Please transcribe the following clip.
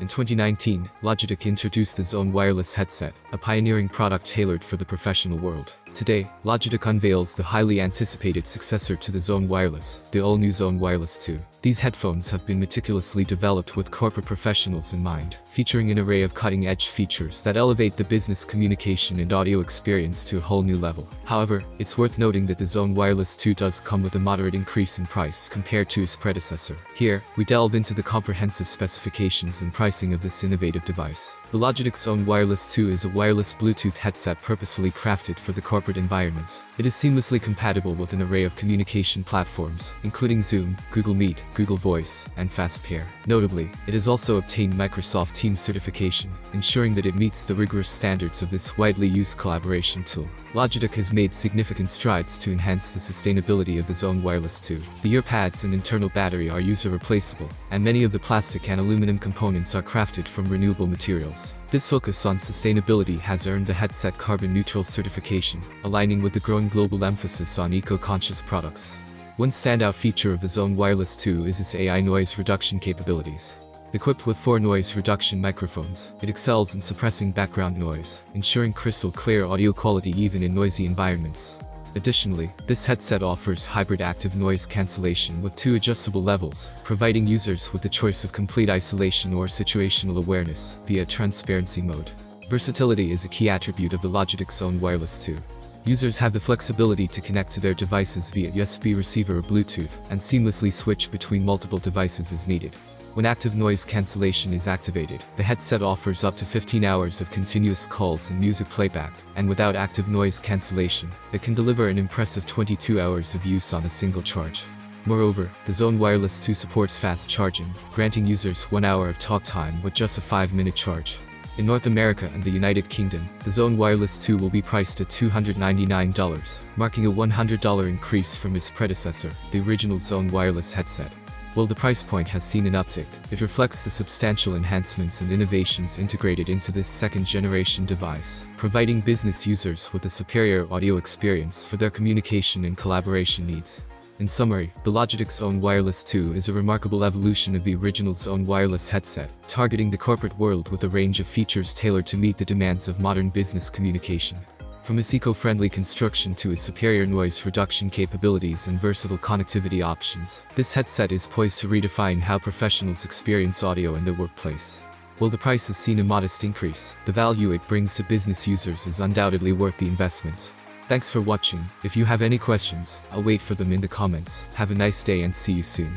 In 2019, Logitech introduced the Zone wireless headset, a pioneering product tailored for the professional world. Today, Logitech unveils the highly anticipated successor to the Zone Wireless, the all-new Zone Wireless 2. These headphones have been meticulously developed with corporate professionals in mind, featuring an array of cutting-edge features that elevate the business communication and audio experience to a whole new level. However, it's worth noting that the Zone Wireless 2 does come with a moderate increase in price compared to its predecessor. Here, we delve into the comprehensive specifications and pricing of this innovative device. The Logitech Zone Wireless 2 is a wireless Bluetooth headset purposefully crafted for the corporate environment. It is seamlessly compatible with an array of communication platforms, including Zoom, Google Meet, Google Voice, and FastPair. Notably, it has also obtained Microsoft Teams certification, ensuring that it meets the rigorous standards of this widely used collaboration tool. Logitech has made significant strides to enhance the sustainability of the Zone Wireless 2. The ear pads and internal battery are user replaceable, and many of the plastic and aluminum components are crafted from renewable materials. This focus on sustainability has earned the headset carbon neutral certification, aligning with the growing global emphasis on eco-conscious products. One standout feature of the Zone Wireless 2 is its AI noise reduction capabilities. Equipped with 4 noise reduction microphones, it excels in suppressing background noise, ensuring crystal clear audio quality even in noisy environments. Additionally, this headset offers hybrid active noise cancellation with 2 adjustable levels, providing users with the choice of complete isolation or situational awareness via transparency mode. Versatility is a key attribute of the Logitech Zone Wireless 2. Users have the flexibility to connect to their devices via USB receiver or Bluetooth, and seamlessly switch between multiple devices as needed. When active noise cancellation is activated, the headset offers up to 15 hours of continuous calls and music playback, and without active noise cancellation, it can deliver an impressive 22 hours of use on a single charge. Moreover, the Zone Wireless 2 supports fast charging, granting users 1 hour of talk time with just a 5-minute charge. In North America and the United Kingdom, the Zone Wireless 2 will be priced at $299, marking a $100 increase from its predecessor, the original Zone Wireless headset. While the price point has seen an uptick, it reflects the substantial enhancements and innovations integrated into this second-generation device, providing business users with a superior audio experience for their communication and collaboration needs. In summary, the Logitech Zone Wireless 2 is a remarkable evolution of the original Zone Wireless headset, targeting the corporate world with a range of features tailored to meet the demands of modern business communication. From its eco-friendly construction to its superior noise reduction capabilities and versatile connectivity options, this headset is poised to redefine how professionals experience audio in their workplace. While the price has seen a modest increase, the value it brings to business users is undoubtedly worth the investment. Thanks for watching. If you have any questions, I'll wait for them in the comments. Have a nice day and see you soon.